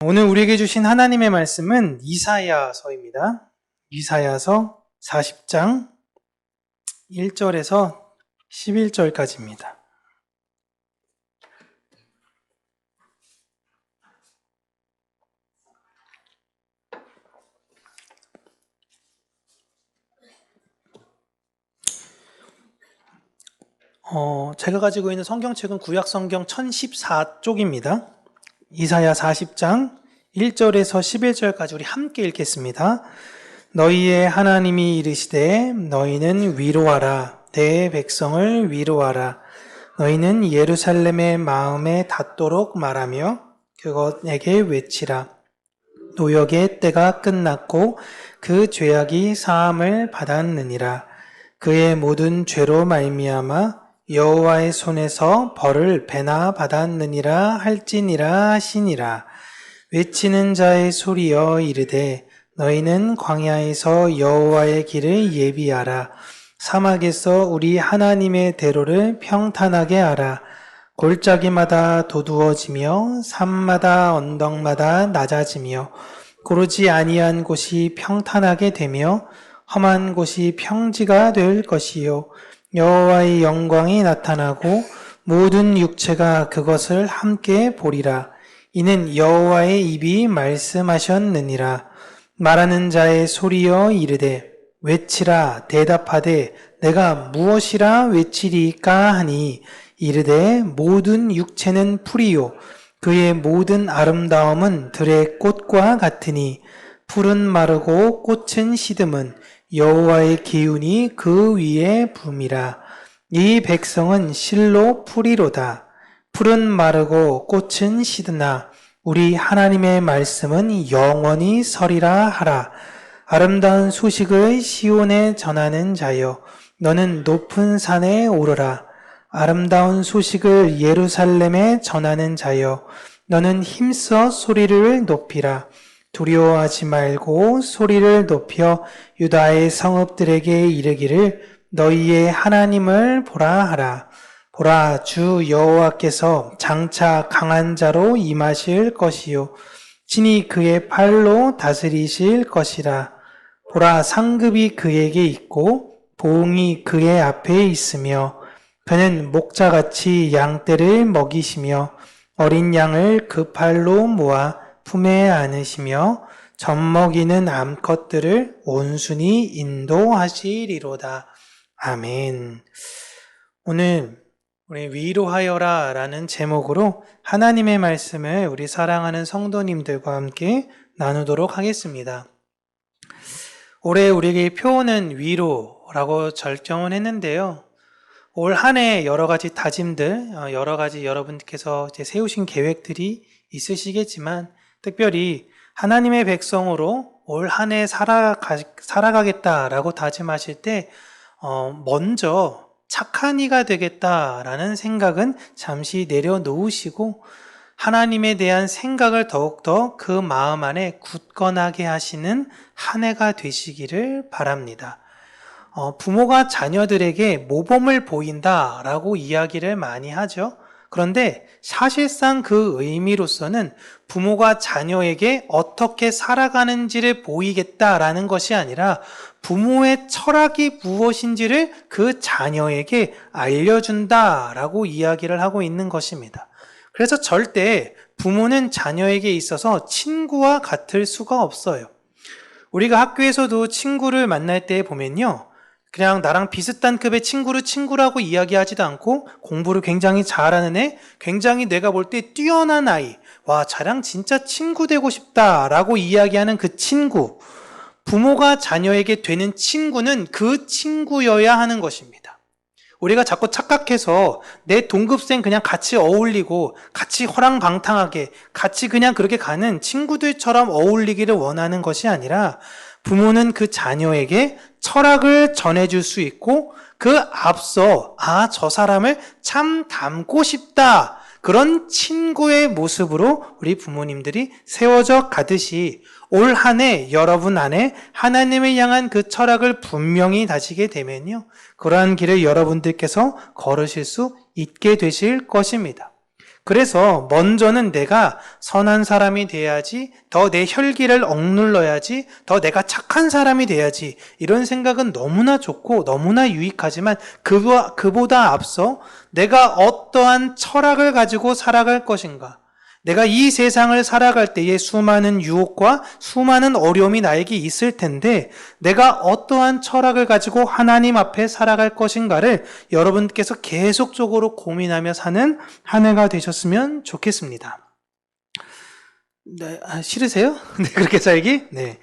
오늘 우리에게 주신 하나님의 말씀은 이사야서입니다. 이사야서 40장 1절에서 11절까지입니다. 제가 가지고 있는 성경책은 구약성경 1014쪽입니다. 이사야 40장 1절에서 11절까지 우리 함께 읽겠습니다. 너희의 하나님이 이르시되 너희는 위로하라. 내 백성을 위로하라. 너희는 예루살렘의 마음에 닿도록 말하며 그것에게 외치라. 노역의 때가 끝났고 그 죄악이 사함을 받았느니라. 그의 모든 죄로 말미암아 여호와의 손에서 벌을 배나 받았느니라 할지니라 하시니라. 외치는 자의 소리여 이르되 너희는 광야에서 여호와의 길을 예비하라. 사막에서 우리 하나님의 대로를 평탄하게 하라. 골짜기마다 도두어지며 산마다 언덕마다 낮아지며 고르지 아니한 곳이 평탄하게 되며 험한 곳이 평지가 될 것이요 여호와의 영광이 나타나고 모든 육체가 그것을 함께 보리라. 이는 여호와의 입이 말씀하셨느니라. 말하는 자의 소리여 이르되 외치라. 대답하되 내가 무엇이라 외치리까 하니 이르되 모든 육체는 풀이요 그의 모든 아름다움은 들의 꽃과 같으니 풀은 마르고 꽃은 시듬은 여호와의 기운이 그 위에 붐이라. 이 백성은 실로 풀이로다. 풀은 마르고 꽃은 시드나 우리 하나님의 말씀은 영원히 서리라 하라. 아름다운 소식을 시온에 전하는 자여 너는 높은 산에 오르라. 아름다운 소식을 예루살렘에 전하는 자여 너는 힘써 소리를 높이라. 두려워하지 말고 소리를 높여 유다의 성읍들에게 이르기를 너희의 하나님을 보라 하라. 보라, 주 여호와께서 장차 강한 자로 임하실 것이요 친히 그의 팔로 다스리실 것이라. 보라, 상급이 그에게 있고 보응이 그의 앞에 있으며 그는 목자같이 양떼를 먹이시며 어린 양을 그 팔로 모아 품에 안으시며 젖먹이는 암컷들을 온순히 인도하시리로다. 아멘. 오늘 우리 위로하여라 라는 제목으로 하나님의 말씀을 우리 사랑하는 성도님들과 함께 나누도록 하겠습니다. 올해 우리에게 표어는 위로라고 결정을 했는데요. 올 한 해 여러 가지 다짐들, 여러 가지 여러분께서 이제 세우신 계획들이 있으시겠지만 특별히 하나님의 백성으로 올 한 해 살아가겠다라고 다짐하실 때 먼저 착한 이가 되겠다라는 생각은 잠시 내려놓으시고 하나님에 대한 생각을 더욱더 그 마음 안에 굳건하게 하시는 한 해가 되시기를 바랍니다. 부모가 자녀들에게 모범을 보인다라고 이야기를 많이 하죠. 그런데 사실상 그 의미로서는 부모가 자녀에게 어떻게 살아가는지를 보이겠다라는 것이 아니라 부모의 철학이 무엇인지를 그 자녀에게 알려준다라고 이야기를 하고 있는 것입니다. 그래서 절대 부모는 자녀에게 있어서 친구와 같을 수가 없어요. 우리가 학교에서도 친구를 만날 때 보면요. 그냥 나랑 비슷한 급의 친구를 친구라고 이야기하지도 않고 공부를 굉장히 잘하는 애, 굉장히 내가 볼 때 뛰어난 아이, 와, 쟤랑 진짜 친구 되고 싶다라고 이야기하는 그 친구, 부모가 자녀에게 되는 친구는 그 친구여야 하는 것입니다. 우리가 자꾸 착각해서 내 동급생 그냥 같이 어울리고 같이 허랑방탕하게 같이 그냥 그렇게 가는 친구들처럼 어울리기를 원하는 것이 아니라 부모는 그 자녀에게 철학을 전해줄 수 있고 그 앞서 저 사람을 참 닮고 싶다. 그런 친구의 모습으로 우리 부모님들이 세워져 가듯이 올 한 해 여러분 안에 하나님을 향한 그 철학을 분명히 다지게 되면요. 그러한 길을 여러분들께서 걸으실 수 있게 되실 것입니다. 그래서 먼저는 내가 선한 사람이 돼야지, 더 내 혈기를 억눌러야지, 더 내가 착한 사람이 돼야지, 이런 생각은 너무나 좋고 너무나 유익하지만 그보다 앞서 내가 어떠한 철학을 가지고 살아갈 것인가, 내가 이 세상을 살아갈 때에 수많은 유혹과 수많은 어려움이 나에게 있을 텐데 내가 어떠한 철학을 가지고 하나님 앞에 살아갈 것인가를 여러분께서 계속적으로 고민하며 사는 한 해가 되셨으면 좋겠습니다. 네, 싫으세요? 네, 그렇게 살기? 네.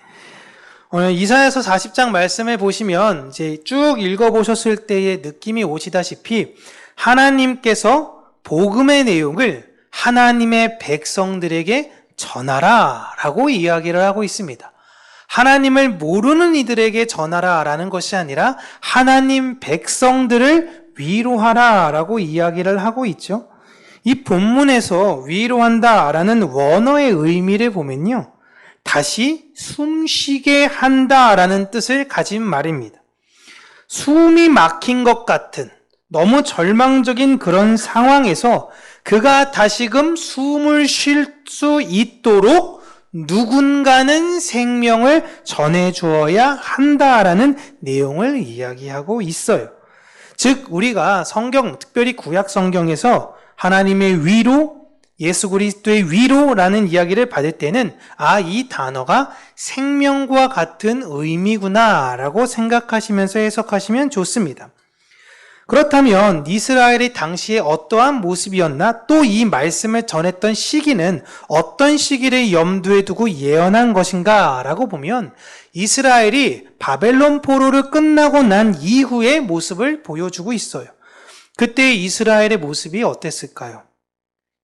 오늘 이사야서 40장 말씀을 보시면 이제 쭉 읽어보셨을 때의 느낌이 오시다시피 하나님께서 복음의 내용을 하나님의 백성들에게 전하라 라고 이야기를 하고 있습니다. 하나님을 모르는 이들에게 전하라 라는 것이 아니라 하나님 백성들을 위로하라 라고 이야기를 하고 있죠. 이 본문에서 위로한다 라는 원어의 의미를 보면요, 다시 숨쉬게 한다 라는 뜻을 가진 말입니다. 숨이 막힌 것 같은 너무 절망적인 그런 상황에서 그가 다시금 숨을 쉴 수 있도록 누군가는 생명을 전해주어야 한다라는 내용을 이야기하고 있어요. 즉 우리가 성경, 특별히 구약 성경에서 하나님의 위로, 예수 그리스도의 위로라는 이야기를 받을 때는 이 단어가 생명과 같은 의미구나라고 생각하시면서 해석하시면 좋습니다. 그렇다면 이스라엘이 당시에 어떠한 모습이었나, 또 이 말씀을 전했던 시기는 어떤 시기를 염두에 두고 예언한 것인가 라고 보면 이스라엘이 바벨론 포로를 끝나고 난 이후의 모습을 보여주고 있어요. 그때 이스라엘의 모습이 어땠을까요?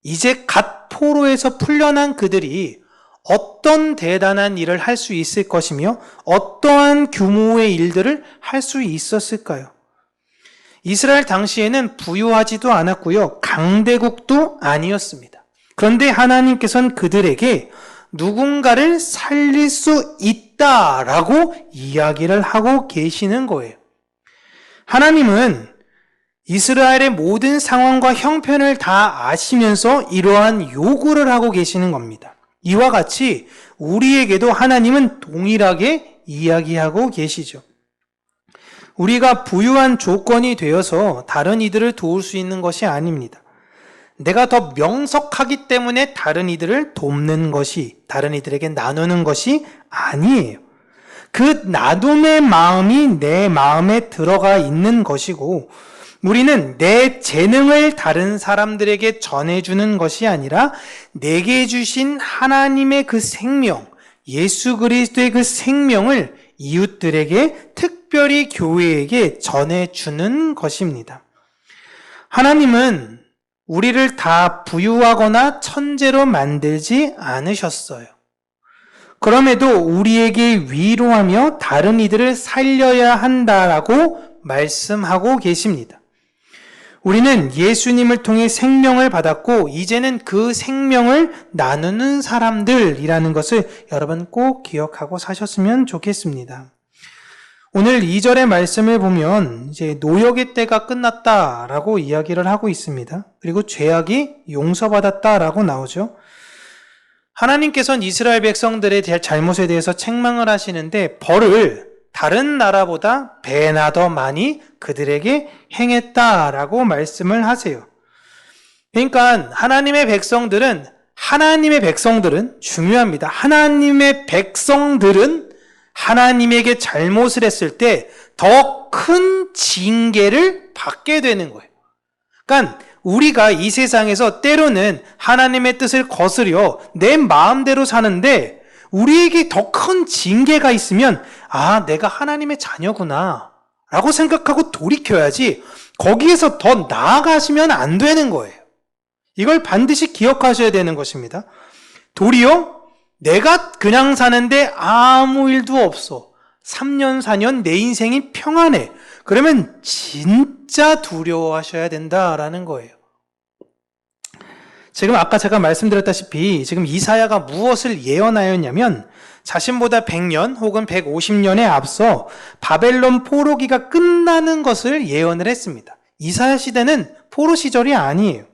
이제 갓 포로에서 풀려난 그들이 어떤 대단한 일을 할 수 있을 것이며 어떠한 규모의 일들을 할 수 있었을까요? 이스라엘 당시에는 부유하지도 않았고요, 강대국도 아니었습니다. 그런데 하나님께서는 그들에게 누군가를 살릴 수 있다라고 이야기를 하고 계시는 거예요. 하나님은 이스라엘의 모든 상황과 형편을 다 아시면서 이러한 요구를 하고 계시는 겁니다. 이와 같이 우리에게도 하나님은 동일하게 이야기하고 계시죠. 우리가 부유한 조건이 되어서 다른 이들을 도울 수 있는 것이 아닙니다. 내가 더 명석하기 때문에 다른 이들을 돕는 것이, 다른 이들에게 나누는 것이 아니에요. 그 나눔의 마음이 내 마음에 들어가 있는 것이고, 우리는 내 재능을 다른 사람들에게 전해주는 것이 아니라 내게 주신 하나님의 그 생명, 예수 그리스도의 그 생명을 이웃들에게, 특별히 교회에게 전해주는 것입니다. 하나님은 우리를 다 부유하거나 천재로 만들지 않으셨어요. 그럼에도 우리에게 위로하며 다른 이들을 살려야 한다라고 말씀하고 계십니다. 우리는 예수님을 통해 생명을 받았고 이제는 그 생명을 나누는 사람들이라는 것을 여러분 꼭 기억하고 사셨으면 좋겠습니다. 오늘 2절의 말씀을 보면 이제 노역의 때가 끝났다라고 이야기를 하고 있습니다. 그리고 죄악이 용서받았다라고 나오죠. 하나님께서는 이스라엘 백성들의 잘못에 대해서 책망을 하시는데 벌을 다른 나라보다 배나 더 많이 그들에게 행했다라고 말씀을 하세요. 그러니까 하나님의 백성들은 중요합니다. 하나님의 백성들은 하나님에게 잘못을 했을 때 더 큰 징계를 받게 되는 거예요. 그러니까 우리가 이 세상에서 때로는 하나님의 뜻을 거스려 내 마음대로 사는데 우리에게 더 큰 징계가 있으면 내가 하나님의 자녀구나 라고 생각하고 돌이켜야지 거기에서 더 나아가시면 안 되는 거예요. 이걸 반드시 기억하셔야 되는 것입니다. 도리어 내가 그냥 사는데 아무 일도 없어. 3년, 4년 내 인생이 평안해. 그러면 진짜 두려워하셔야 된다라는 거예요. 지금 아까 제가 말씀드렸다시피 지금 이사야가 무엇을 예언하였냐면 자신보다 100년 혹은 150년에 앞서 바벨론 포로기가 끝나는 것을 예언을 했습니다. 이사야 시대는 포로 시절이 아니에요.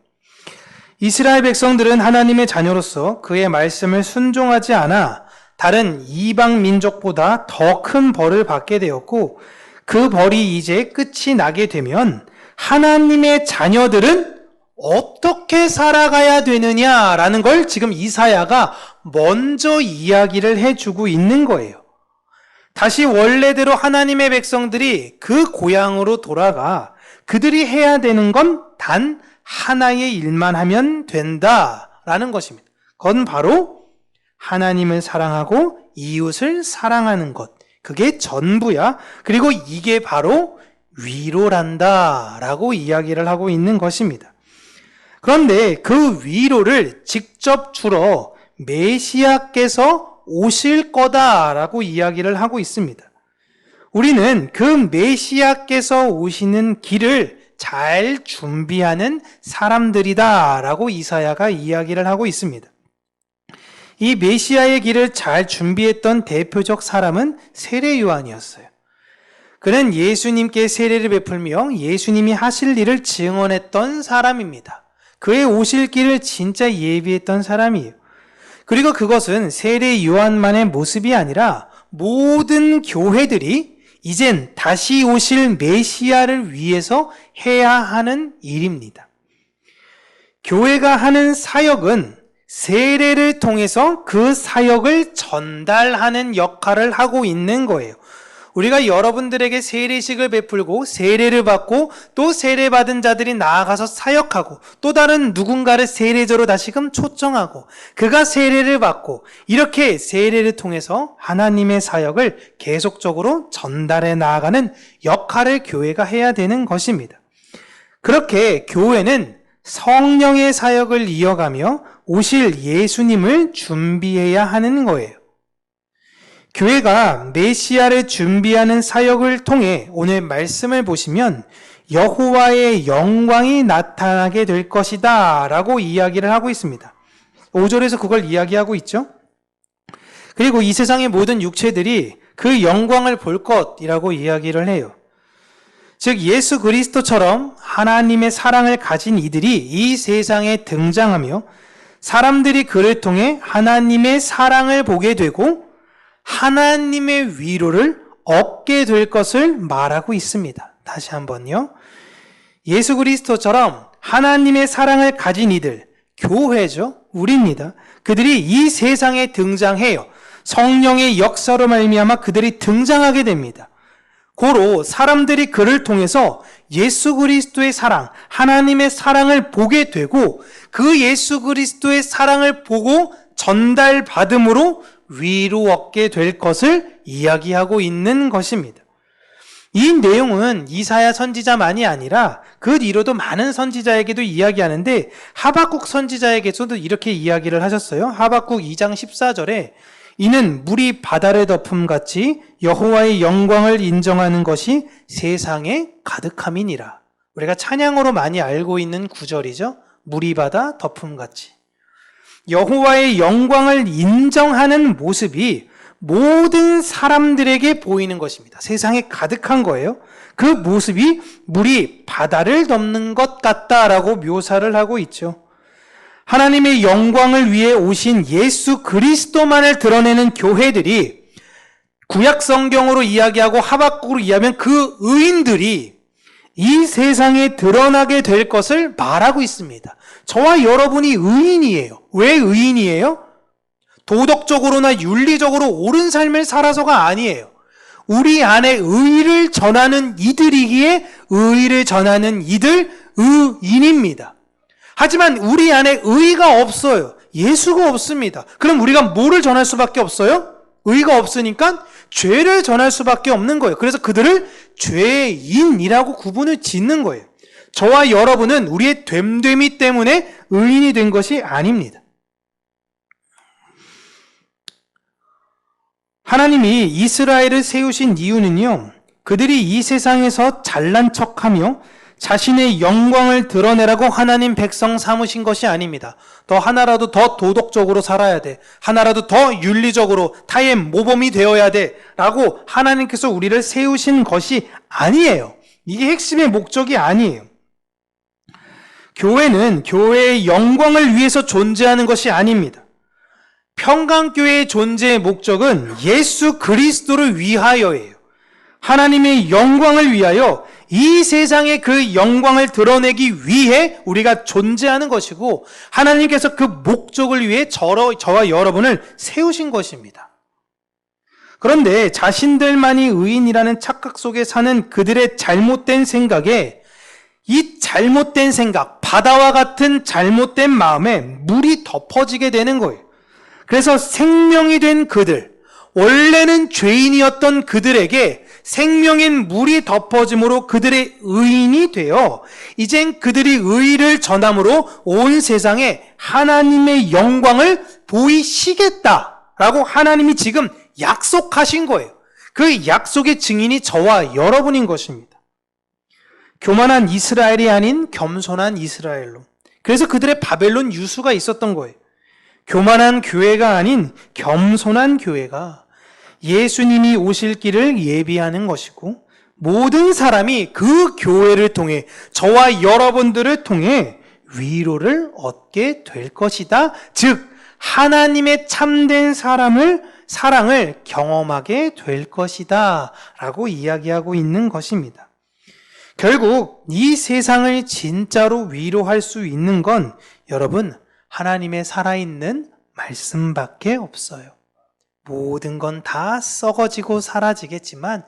이스라엘 백성들은 하나님의 자녀로서 그의 말씀을 순종하지 않아 다른 이방 민족보다 더 큰 벌을 받게 되었고, 그 벌이 이제 끝이 나게 되면 하나님의 자녀들은 어떻게 살아가야 되느냐라는 걸 지금 이사야가 먼저 이야기를 해주고 있는 거예요. 다시 원래대로 하나님의 백성들이 그 고향으로 돌아가 그들이 해야 되는 건 단 하나의 일만 하면 된다라는 것입니다. 그건 바로 하나님을 사랑하고 이웃을 사랑하는 것. 그게 전부야. 그리고 이게 바로 위로란다라고 이야기를 하고 있는 것입니다. 그런데 그 위로를 직접 주러 메시아께서 오실 거다라고 이야기를 하고 있습니다. 우리는 그 메시아께서 오시는 길을 잘 준비하는 사람들이다라고 이사야가 이야기를 하고 있습니다. 이 메시아의 길을 잘 준비했던 대표적 사람은 세례 요한이었어요. 그는 예수님께 세례를 베풀며 예수님이 하실 일을 증언했던 사람입니다. 그의 오실 길을 진짜 예비했던 사람이에요. 그리고 그것은 세례 요한만의 모습이 아니라 모든 교회들이 이젠 다시 오실 메시아를 위해서 해야 하는 일입니다. 교회가 하는 사역은 세례를 통해서 그 사역을 전달하는 역할을 하고 있는 거예요. 우리가 여러분들에게 세례식을 베풀고 세례를 받고 또 세례받은 자들이 나아가서 사역하고 또 다른 누군가를 세례자로 다시금 초청하고 그가 세례를 받고 이렇게 세례를 통해서 하나님의 사역을 계속적으로 전달해 나아가는 역할을 교회가 해야 되는 것입니다. 그렇게 교회는 성령의 사역을 이어가며 오실 예수님을 준비해야 하는 거예요. 교회가 메시아를 준비하는 사역을 통해 오늘 말씀을 보시면 여호와의 영광이 나타나게 될 것이다 라고 이야기를 하고 있습니다. 5절에서 그걸 이야기하고 있죠. 그리고 이 세상의 모든 육체들이 그 영광을 볼 것이라고 이야기를 해요. 즉 예수 그리스도처럼 하나님의 사랑을 가진 이들이 이 세상에 등장하며 사람들이 그를 통해 하나님의 사랑을 보게 되고 하나님의 위로를 얻게 될 것을 말하고 있습니다. 다시 한번요. 예수 그리스도처럼 하나님의 사랑을 가진 이들, 교회죠. 우리입니다. 그들이 이 세상에 등장해요. 성령의 역사로 말미암아 그들이 등장하게 됩니다. 고로 사람들이 그를 통해서 예수 그리스도의 사랑, 하나님의 사랑을 보게 되고 그 예수 그리스도의 사랑을 보고 전달받음으로 위로 얻게 될 것을 이야기하고 있는 것입니다. 이 내용은 이사야 선지자만이 아니라 그 뒤로도 많은 선지자에게도 이야기하는데 하박국 선지자에게서도 이렇게 이야기를 하셨어요. 하박국 2장 14절에 이는 물이 바다를 덮음같이 여호와의 영광을 인정하는 것이 세상에 가득함이니라. 우리가 찬양으로 많이 알고 있는 구절이죠. 물이 바다 덮음같이. 여호와의 영광을 인정하는 모습이 모든 사람들에게 보이는 것입니다. 세상에 가득한 거예요. 그 모습이 물이 바다를 덮는 것 같다라고 묘사를 하고 있죠. 하나님의 영광을 위해 오신 예수 그리스도만을 드러내는 교회들이 구약 성경으로 이야기하고 하박국으로 이야기하면 그 의인들이 이 세상에 드러나게 될 것을 말하고 있습니다. 저와 여러분이 의인이에요. 왜 의인이에요? 도덕적으로나 윤리적으로 옳은 삶을 살아서가 아니에요. 우리 안에 의를 전하는 이들이기에 의를 전하는 이들 의인입니다. 하지만 우리 안에 의가 없어요. 예수가 없습니다. 그럼 우리가 뭐를 전할 수밖에 없어요? 의가 없으니까 죄를 전할 수밖에 없는 거예요. 그래서 그들을 죄인이라고 구분을 짓는 거예요. 저와 여러분은 우리의 됨됨이 때문에 의인이 된 것이 아닙니다. 하나님이 이스라엘을 세우신 이유는요, 그들이 이 세상에서 잘난 척하며 자신의 영광을 드러내라고 하나님 백성 삼으신 것이 아닙니다. 더 하나라도 더 도덕적으로 살아야 돼. 하나라도 더 윤리적으로 타의 모범이 되어야 돼. 라고 하나님께서 우리를 세우신 것이 아니에요. 이게 핵심의 목적이 아니에요. 교회는 교회의 영광을 위해서 존재하는 것이 아닙니다. 평강교회의 존재의 목적은 예수 그리스도를 위하여예요. 하나님의 영광을 위하여 이 세상에 그 영광을 드러내기 위해 우리가 존재하는 것이고, 하나님께서 그 목적을 위해 저와 여러분을 세우신 것입니다. 그런데 자신들만이 의인이라는 착각 속에 사는 그들의 잘못된 생각에, 이 잘못된 생각, 바다와 같은 잘못된 마음에 물이 덮어지게 되는 거예요. 그래서 생명이 된 그들, 원래는 죄인이었던 그들에게 생명인 물이 덮어짐으로 그들의 의인이 되어 이젠 그들이 의를 전함으로 온 세상에 하나님의 영광을 보이시겠다라고 하나님이 지금 약속하신 거예요. 그 약속의 증인이 저와 여러분인 것입니다. 교만한 이스라엘이 아닌 겸손한 이스라엘로. 그래서 그들의 바벨론 유수가 있었던 거예요. 교만한 교회가 아닌 겸손한 교회가 예수님이 오실 길을 예비하는 것이고, 모든 사람이 그 교회를 통해, 저와 여러분들을 통해 위로를 얻게 될 것이다. 즉 하나님의 참된 사랑을 경험하게 될 것이다 라고 이야기하고 있는 것입니다. 결국 이 세상을 진짜로 위로할 수 있는 건 여러분, 하나님의 살아있는 말씀밖에 없어요. 모든 건 다 썩어지고 사라지겠지만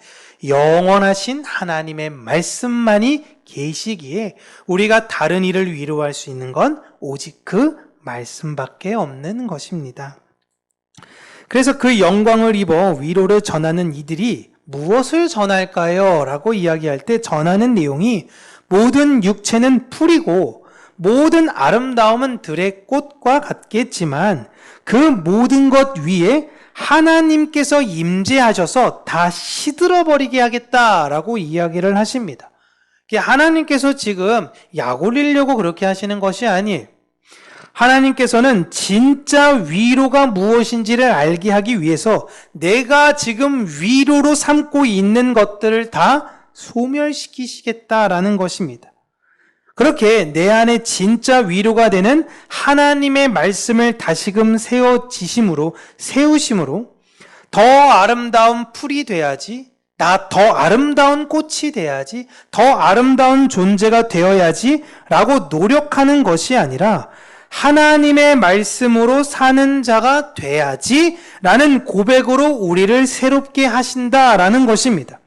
영원하신 하나님의 말씀만이 계시기에 우리가 다른 이를 위로할 수 있는 건 오직 그 말씀밖에 없는 것입니다. 그래서 그 영광을 입어 위로를 전하는 이들이 무엇을 전할까요? 라고 이야기할 때 전하는 내용이, 모든 육체는 풀이고 모든 아름다움은 들의 꽃과 같겠지만 그 모든 것 위에 하나님께서 임재하셔서 다 시들어버리게 하겠다라고 이야기를 하십니다. 하나님께서 지금 약 올리려고 그렇게 하시는 것이 아니에요. 하나님께서는 진짜 위로가 무엇인지를 알게 하기 위해서 내가 지금 위로로 삼고 있는 것들을 다 소멸시키시겠다라는 것입니다. 그렇게 내 안에 진짜 위로가 되는 하나님의 말씀을 다시금 세우심으로 더 아름다운 풀이 돼야지, 나 더 아름다운 꽃이 돼야지, 더 아름다운 존재가 되어야지 라고 노력하는 것이 아니라 하나님의 말씀으로 사는 자가 돼야지 라는 고백으로 우리를 새롭게 하신다라는 것입니다.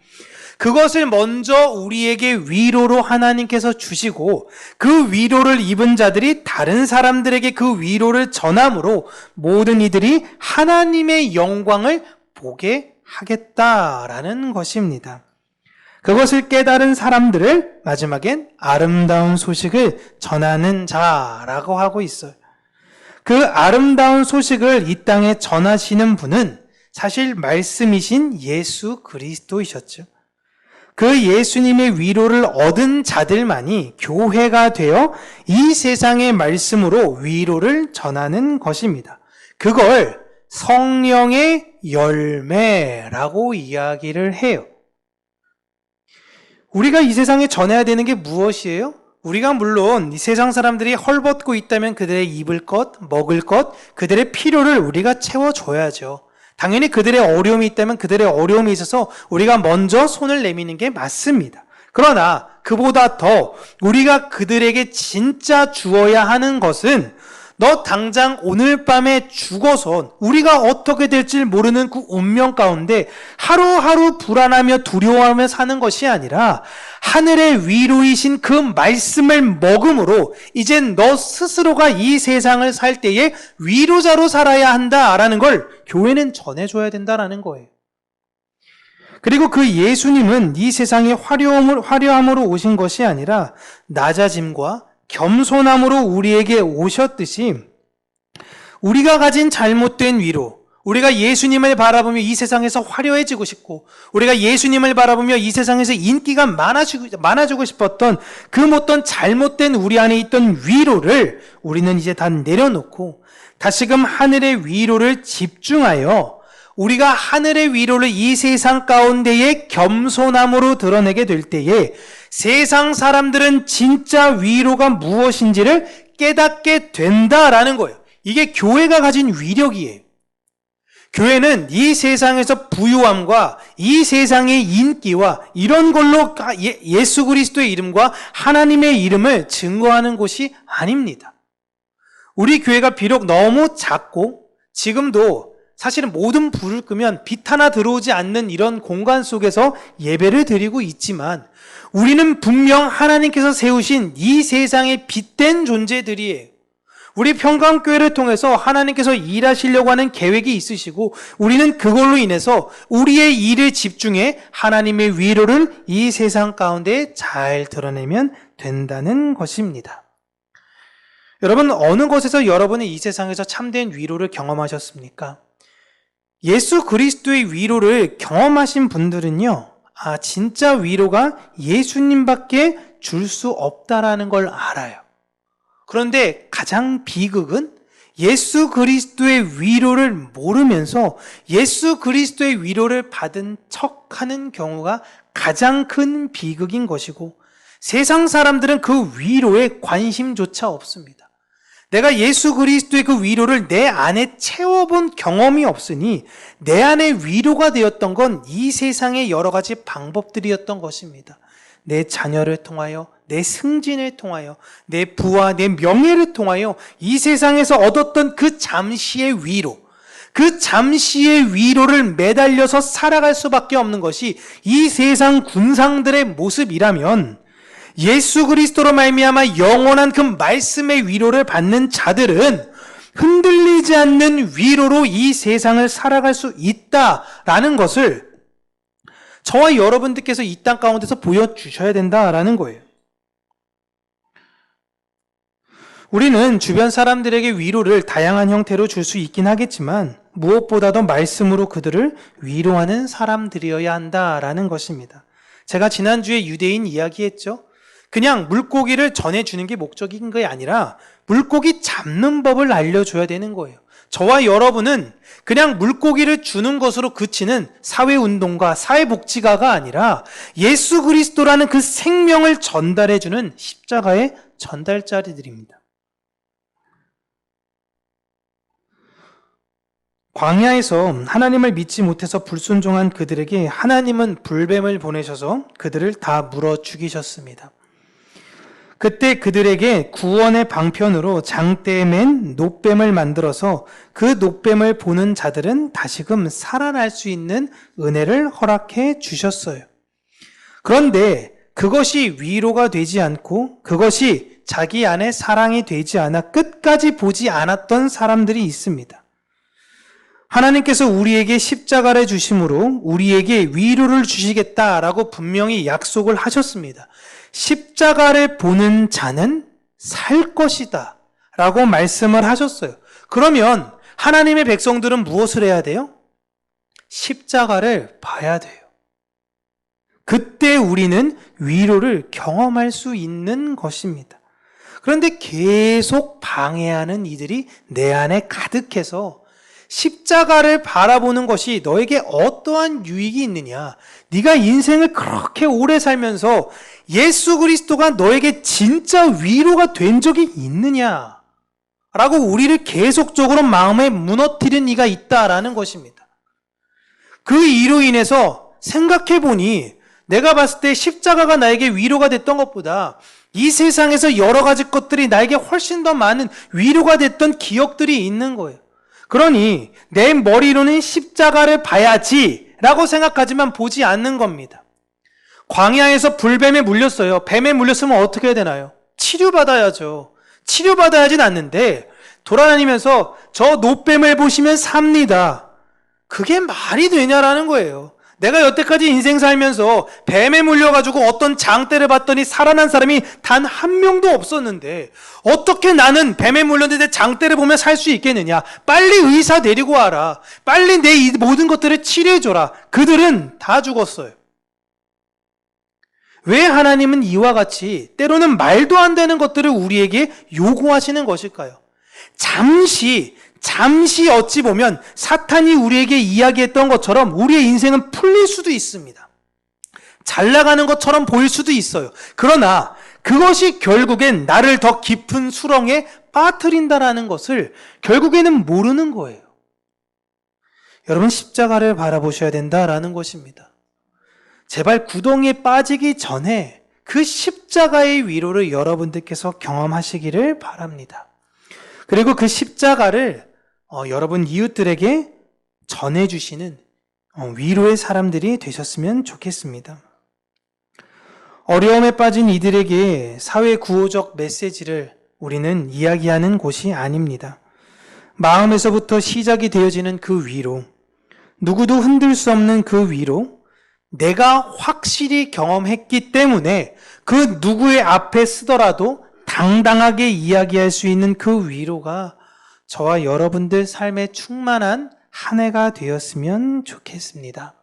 그것을 먼저 우리에게 위로로 하나님께서 주시고, 그 위로를 입은 자들이 다른 사람들에게 그 위로를 전함으로 모든 이들이 하나님의 영광을 보게 하겠다라는 것입니다. 그것을 깨달은 사람들을 마지막엔 아름다운 소식을 전하는 자라고 하고 있어요. 그 아름다운 소식을 이 땅에 전하시는 분은 사실 말씀이신 예수 그리스도이셨죠. 그 예수님의 위로를 얻은 자들만이 교회가 되어 이 세상의 말씀으로 위로를 전하는 것입니다. 그걸 성령의 열매라고 이야기를 해요. 우리가 이 세상에 전해야 되는 게 무엇이에요? 우리가 물론 이 세상 사람들이 헐벗고 있다면 그들의 입을 것, 먹을 것, 그들의 필요를 우리가 채워줘야죠. 당연히 그들의 어려움이 있다면 그들의 어려움이 있어서 우리가 먼저 손을 내미는 게 맞습니다. 그러나 그보다 더 우리가 그들에게 진짜 주어야 하는 것은, 너 당장 오늘 밤에 죽어서 우리가 어떻게 될지 모르는 그 운명 가운데 하루하루 불안하며 두려워하며 사는 것이 아니라 하늘의 위로이신 그 말씀을 먹음으로 이젠 너 스스로가 이 세상을 살 때에 위로자로 살아야 한다라는 걸 교회는 전해줘야 된다라는 거예요. 그리고 그 예수님은 이 세상에 화려함으로 오신 것이 아니라 낮아짐과 겸손함으로 우리에게 오셨듯이, 우리가 가진 잘못된 위로, 우리가 예수님을 바라보며 이 세상에서 화려해지고 싶고, 우리가 예수님을 바라보며 이 세상에서 인기가 많아지고 싶었던 그 어떤 잘못된 우리 안에 있던 위로를 우리는 이제 다 내려놓고 다시금 하늘의 위로를 집중하여 우리가 하늘의 위로를 이 세상 가운데에 겸손함으로 드러내게 될 때에 세상 사람들은 진짜 위로가 무엇인지를 깨닫게 된다라는 거예요. 이게 교회가 가진 위력이에요. 교회는 이 세상에서 부유함과 이 세상의 인기와 이런 걸로 예수 그리스도의 이름과 하나님의 이름을 증거하는 곳이 아닙니다. 우리 교회가 비록 너무 작고 지금도 사실은 모든 불을 끄면 빛 하나 들어오지 않는 이런 공간 속에서 예배를 드리고 있지만 우리는 분명 하나님께서 세우신 이 세상의 빛된 존재들이에요. 우리 평강교회를 통해서 하나님께서 일하시려고 하는 계획이 있으시고 우리는 그걸로 인해서 우리의 일에 집중해 하나님의 위로를 이 세상 가운데 잘 드러내면 된다는 것입니다. 여러분, 어느 곳에서 여러분이 이 세상에서 참된 위로를 경험하셨습니까? 예수 그리스도의 위로를 경험하신 분들은요, 진짜 위로가 예수님밖에 줄 수 없다라는 걸 알아요. 그런데 가장 비극은 예수 그리스도의 위로를 모르면서 예수 그리스도의 위로를 받은 척하는 경우가 가장 큰 비극인 것이고 세상 사람들은 그 위로에 관심조차 없습니다. 내가 예수 그리스도의 그 위로를 내 안에 채워본 경험이 없으니 내 안에 위로가 되었던 건 이 세상의 여러 가지 방법들이었던 것입니다. 내 자녀를 통하여, 내 승진을 통하여, 내 부와 내 명예를 통하여 이 세상에서 얻었던 그 잠시의 위로, 그 잠시의 위로를 매달려서 살아갈 수밖에 없는 것이 이 세상 군상들의 모습이라면 예수 그리스도로 말미암아 영원한 그 말씀의 위로를 받는 자들은 흔들리지 않는 위로로 이 세상을 살아갈 수 있다라는 것을 저와 여러분들께서 이 땅 가운데서 보여주셔야 된다라는 거예요. 우리는 주변 사람들에게 위로를 다양한 형태로 줄 수 있긴 하겠지만 무엇보다도 말씀으로 그들을 위로하는 사람들이어야 한다라는 것입니다. 제가 지난주에 유대인 이야기했죠. 그냥 물고기를 전해주는 게 목적인 게 아니라 물고기 잡는 법을 알려줘야 되는 거예요. 저와 여러분은 그냥 물고기를 주는 것으로 그치는 사회운동가, 사회복지가가 아니라 예수 그리스도라는 그 생명을 전달해주는 십자가의 전달자리들입니다. 광야에서 하나님을 믿지 못해서 불순종한 그들에게 하나님은 불뱀을 보내셔서 그들을 다 물어 죽이셨습니다. 그때 그들에게 구원의 방편으로 장대에 맨 놋뱀을 만들어서 그 놋뱀을 보는 자들은 다시금 살아날 수 있는 은혜를 허락해 주셨어요. 그런데 그것이 위로가 되지 않고 그것이 자기 안에 사랑이 되지 않아 끝까지 보지 않았던 사람들이 있습니다. 하나님께서 우리에게 십자가를 주심으로 우리에게 위로를 주시겠다라고 분명히 약속을 하셨습니다. 십자가를 보는 자는 살 것이다 라고 말씀을 하셨어요. 그러면 하나님의 백성들은 무엇을 해야 돼요? 십자가를 봐야 돼요. 그때 우리는 위로를 경험할 수 있는 것입니다. 그런데 계속 방해하는 이들이 내 안에 가득해서 십자가를 바라보는 것이 너에게 어떠한 유익이 있느냐? 네가 인생을 그렇게 오래 살면서 예수 그리스도가 너에게 진짜 위로가 된 적이 있느냐? 라고 우리를 계속적으로 마음에 무너뜨리는 이가 있다라는 것입니다. 그 이로 인해서 생각해보니 내가 봤을 때 십자가가 나에게 위로가 됐던 것보다 이 세상에서 여러 가지 것들이 나에게 훨씬 더 많은 위로가 됐던 기억들이 있는 거예요. 그러니 내 머리로는 십자가를 봐야지 라고 생각하지만 보지 않는 겁니다. 광야에서 불뱀에 물렸어요. 뱀에 물렸으면 어떻게 해야 되나요? 치료받아야죠. 치료받아야진 않는데 돌아다니면서 저 놋뱀을 보시면 삽니다. 그게 말이 되냐라는 거예요. 내가 여태까지 인생 살면서 뱀에 물려가지고 어떤 장대를 봤더니 살아난 사람이 단 한 명도 없었는데 어떻게 나는 뱀에 물렸는데 장대를 보면 살 수 있겠느냐? 빨리 의사 데리고 와라. 빨리 내 이 모든 것들을 치료해줘라. 그들은 다 죽었어요. 왜 하나님은 이와 같이 때로는 말도 안 되는 것들을 우리에게 요구하시는 것일까요? 잠시 어찌 보면 사탄이 우리에게 이야기했던 것처럼 우리의 인생은 풀릴 수도 있습니다. 잘 나가는 것처럼 보일 수도 있어요. 그러나 그것이 결국엔 나를 더 깊은 수렁에 빠뜨린다라는 것을 결국에는 모르는 거예요. 여러분, 십자가를 바라보셔야 된다라는 것입니다. 제발 구덩이에 빠지기 전에 그 십자가의 위로를 여러분들께서 경험하시기를 바랍니다. 그리고 그 십자가를 여러분 이웃들에게 전해주시는 위로의 사람들이 되셨으면 좋겠습니다. 어려움에 빠진 이들에게 사회 구호적 메시지를 우리는 이야기하는 곳이 아닙니다. 마음에서부터 시작이 되어지는 그 위로, 누구도 흔들 수 없는 그 위로, 내가 확실히 경험했기 때문에 그 누구의 앞에 서더라도 당당하게 이야기할 수 있는 그 위로가 저와 여러분들 삶에 충만한 한 해가 되었으면 좋겠습니다.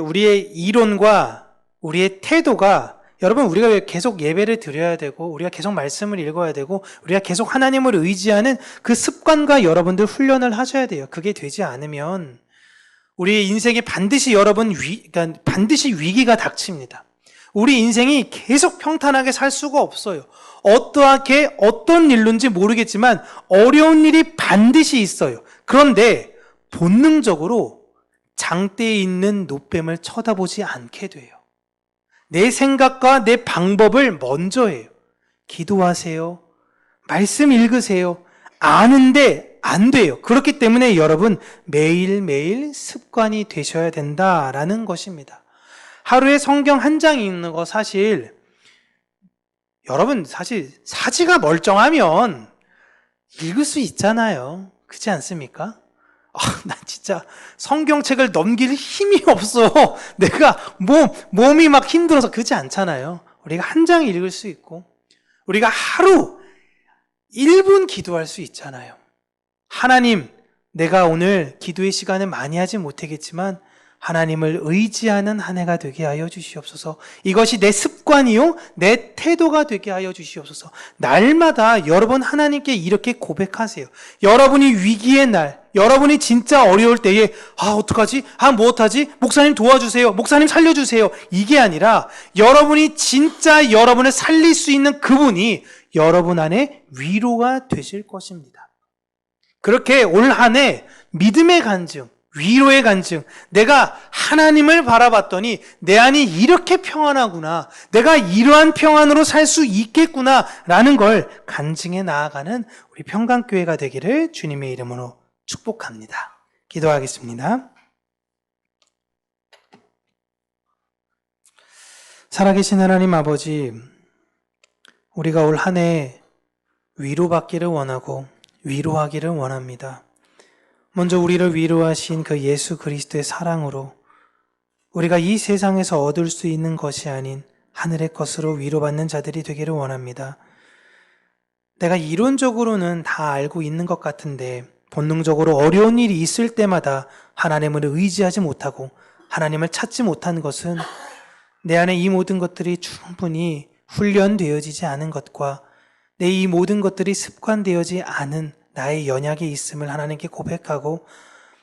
우리의 이론과 우리의 태도가, 여러분, 우리가 왜 계속 예배를 드려야 되고 우리가 계속 말씀을 읽어야 되고 우리가 계속 하나님을 의지하는 그 습관과 여러분들 훈련을 하셔야 돼요. 그게 되지 않으면 우리 인생에 반드시 반드시 위기가 닥칩니다. 우리 인생이 계속 평탄하게 살 수가 없어요. 어떠하게 어떤 일론지 모르겠지만 어려운 일이 반드시 있어요. 그런데 본능적으로 장대에 있는 노뱀을 쳐다보지 않게 돼요. 내 생각과 내 방법을 먼저 해요. 기도하세요. 말씀 읽으세요. 아는데 안 돼요. 그렇기 때문에 여러분, 매일매일 습관이 되셔야 된다라는 것입니다. 하루에 성경 한 장 읽는 거 여러분 사실 사지가 멀쩡하면 읽을 수 있잖아요. 그렇지 않습니까? 난 진짜 성경책을 넘길 힘이 없어. 내가 몸이 막 힘들어서. 그렇지 않잖아요. 우리가 한 장 읽을 수 있고 우리가 하루 1분 기도할 수 있잖아요. 하나님, 내가 오늘 기도의 시간을 많이 하지 못하겠지만 하나님을 의지하는 한 해가 되게 하여 주시옵소서. 이것이 내 습관이요 내 태도가 되게 하여 주시옵소서. 날마다 여러분 하나님께 이렇게 고백하세요. 여러분이 위기의 날, 여러분이 진짜 어려울 때에 어떡하지? 무엇하지? 목사님 도와주세요. 목사님 살려주세요. 이게 아니라 여러분이 진짜 여러분을 살릴 수 있는 그분이 여러분 안에 위로가 되실 것입니다. 그렇게 올 한 해 믿음의 간증, 위로의 간증, 내가 하나님을 바라봤더니 내 안이 이렇게 평안하구나, 내가 이러한 평안으로 살 수 있겠구나 라는 걸 간증해 나아가는 우리 평강교회가 되기를 주님의 이름으로 축복합니다. 기도하겠습니다. 살아계신 하나님 아버지, 우리가 올 한 해 위로받기를 원하고 위로하기를 원합니다. 먼저 우리를 위로하신 그 예수 그리스도의 사랑으로 우리가 이 세상에서 얻을 수 있는 것이 아닌 하늘의 것으로 위로받는 자들이 되기를 원합니다. 내가 이론적으로는 다 알고 있는 것 같은데 본능적으로 어려운 일이 있을 때마다 하나님을 의지하지 못하고 하나님을 찾지 못한 것은 내 안에 이 모든 것들이 충분히 훈련되어지지 않은 것과 내 이 모든 것들이 습관되어지 않은 나의 연약이 있음을 하나님께 고백하고,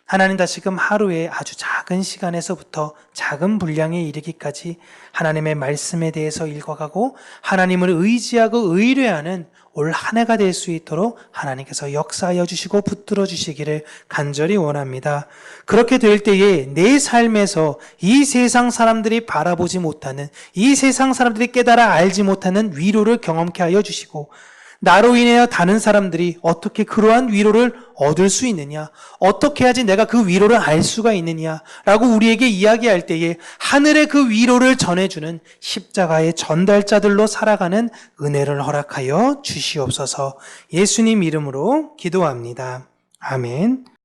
하나님 다시금 하루에 아주 작은 시간에서부터 작은 분량에 이르기까지 하나님의 말씀에 대해서 읽어가고 하나님을 의지하고 의뢰하는 올 한 해가 될 수 있도록 하나님께서 역사하여 주시고 붙들어 주시기를 간절히 원합니다. 그렇게 될 때에 내 삶에서 이 세상 사람들이 바라보지 못하는, 이 세상 사람들이 깨달아 알지 못하는 위로를 경험케 하여 주시고, 나로 인하여 다른 사람들이 어떻게 그러한 위로를 얻을 수 있느냐, 어떻게 해야지 내가 그 위로를 알 수가 있느냐 라고 우리에게 이야기할 때에 하늘의 그 위로를 전해주는 십자가의 전달자들로 살아가는 은혜를 허락하여 주시옵소서. 예수님 이름으로 기도합니다. 아멘.